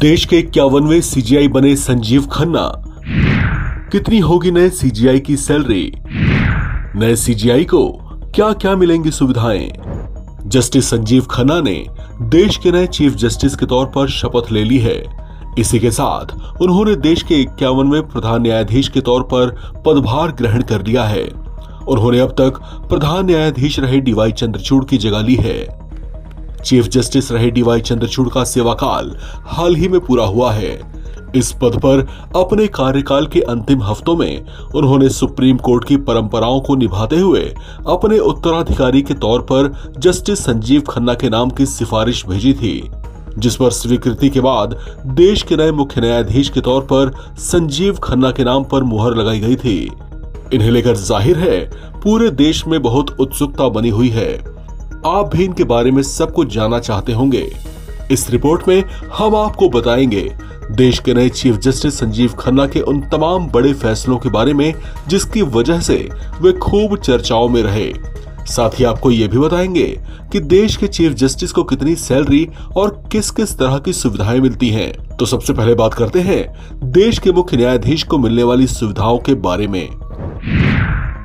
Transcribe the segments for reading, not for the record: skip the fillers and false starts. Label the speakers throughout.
Speaker 1: देश के 51वें सीजीआई बने संजीव खन्ना। कितनी होगी नए सीजीआई की सैलरी? नए सीजीआई को क्या क्या मिलेंगी सुविधाएं? जस्टिस संजीव खन्ना ने देश के नए चीफ जस्टिस के तौर पर शपथ ले ली है। इसी के साथ उन्होंने देश के 51वें प्रधान न्यायाधीश के तौर पर पदभार ग्रहण कर लिया है। उन्होंने अब तक प्रधान न्यायाधीश रहे डीवाई चंद्रचूड़ की जगह ली है। चीफ जस्टिस रहे डीवाई चंद्रचूड़ का सेवाकाल हाल ही में पूरा हुआ है। इस पद पर अपने कार्यकाल के अंतिम हफ्तों में उन्होंने सुप्रीम कोर्ट की परंपराओं को निभाते हुए अपने उत्तराधिकारी के तौर पर जस्टिस संजीव खन्ना के नाम की सिफारिश भेजी थी, जिस पर स्वीकृति के बाद देश के नए मुख्य न्यायाधीश के तौर पर संजीव खन्ना के नाम पर मुहर लगाई गई थी। इन्हें लेकर जाहिर है पूरे देश में बहुत उत्सुकता बनी हुई है। आप भी इनके बारे में सब कुछ जानना चाहते होंगे। इस रिपोर्ट में हम आपको बताएंगे देश के नए चीफ जस्टिस संजीव खन्ना के उन तमाम बड़े फैसलों के बारे में जिसकी वजह से वे खूब चर्चाओं में रहे। साथ ही आपको ये भी बताएंगे कि देश के चीफ जस्टिस को कितनी सैलरी और किस किस तरह की सुविधाएं मिलती हैं। तो सबसे पहले बात करते हैं देश के मुख्य न्यायाधीश को मिलने वाली सुविधाओं के बारे में।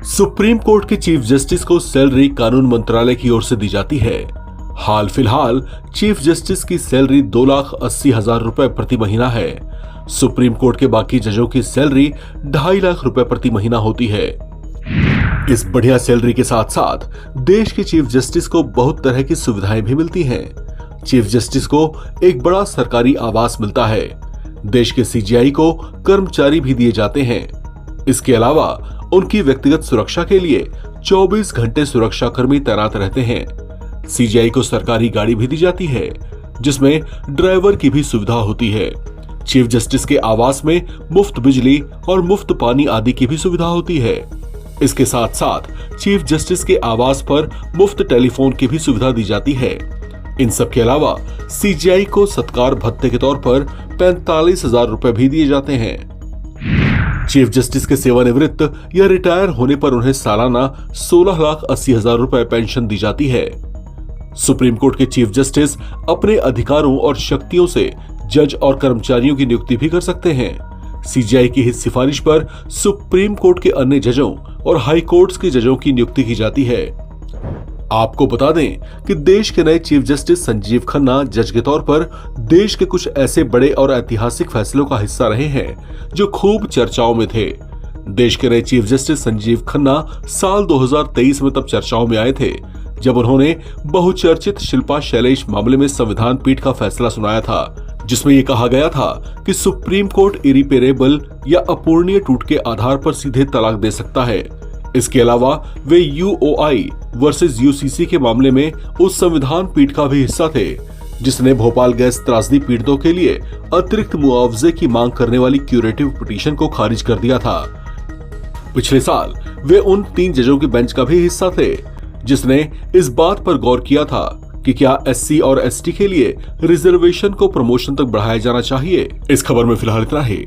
Speaker 1: सुप्रीम कोर्ट के चीफ जस्टिस को सैलरी कानून मंत्रालय की ओर से दी जाती है। हाल फिलहाल चीफ जस्टिस की सैलरी 2,80,000 रुपए प्रति महीना है। सुप्रीम कोर्ट के बाकी जजों की सैलरी 2.5 लाख रुपए प्रति महीना होती है। इस बढ़िया सैलरी के साथ साथ देश के चीफ जस्टिस को बहुत तरह की सुविधाएं भी मिलती हैं। चीफ जस्टिस को एक बड़ा सरकारी आवास मिलता है। देश के सीजीआई को कर्मचारी भी दिए जाते हैं। इसके अलावा उनकी व्यक्तिगत सुरक्षा के लिए 24 घंटे सुरक्षा कर्मी तैनात रहते हैं। सीजीआई को सरकारी गाड़ी भी दी जाती है, जिसमें ड्राइवर की भी सुविधा होती है। चीफ जस्टिस के आवास में मुफ्त बिजली और मुफ्त पानी आदि की भी सुविधा होती है। इसके साथ साथ चीफ जस्टिस के आवास पर मुफ्त टेलीफोन की भी सुविधा दी जाती है। इन सब के अलावा सीजीआई को सत्कार भत्ते के तौर पर 45,000 रुपए भी दिए जाते हैं। चीफ जस्टिस के सेवानिवृत्त या रिटायर होने पर उन्हें सालाना 16,80,000 रुपए पेंशन दी जाती है। सुप्रीम कोर्ट के चीफ जस्टिस अपने अधिकारों और शक्तियों से जज और कर्मचारियों की नियुक्ति भी कर सकते हैं। सीजीआई की इस सिफारिश पर सुप्रीम कोर्ट के अन्य जजों और हाई कोर्ट्स के जजों की नियुक्ति की जाती है। आपको बता दें कि देश के नए चीफ जस्टिस संजीव खन्ना जज के तौर पर देश के कुछ ऐसे बड़े और ऐतिहासिक फैसलों का हिस्सा रहे हैं जो खूब चर्चाओं में थे। देश के नए चीफ जस्टिस संजीव खन्ना साल 2023 में तब चर्चाओं में आए थे जब उन्होंने बहुचर्चित शिल्पा शैलेश मामले में संविधान पीठ का फैसला सुनाया था, जिसमें यह कहा गया था कि सुप्रीम कोर्ट इरिपेरेबल या अपूरणीय टूट के आधार पर सीधे तलाक दे सकता है। इसके अलावा वे यूओआई वर्सेस यूसीसी के मामले में उस संविधान पीठ का भी हिस्सा थे जिसने भोपाल गैस त्रासदी पीड़ितों के लिए अतिरिक्त मुआवजे की मांग करने वाली क्यूरेटिव पिटीशन को खारिज कर दिया था। पिछले साल वे उन 3 जजों के बेंच का भी हिस्सा थे जिसने इस बात पर गौर किया था कि क्या एससी और एसटी के लिए रिजर्वेशन को प्रमोशन तक बढ़ाया जाना चाहिए। इस खबर में फिलहाल इतना ही।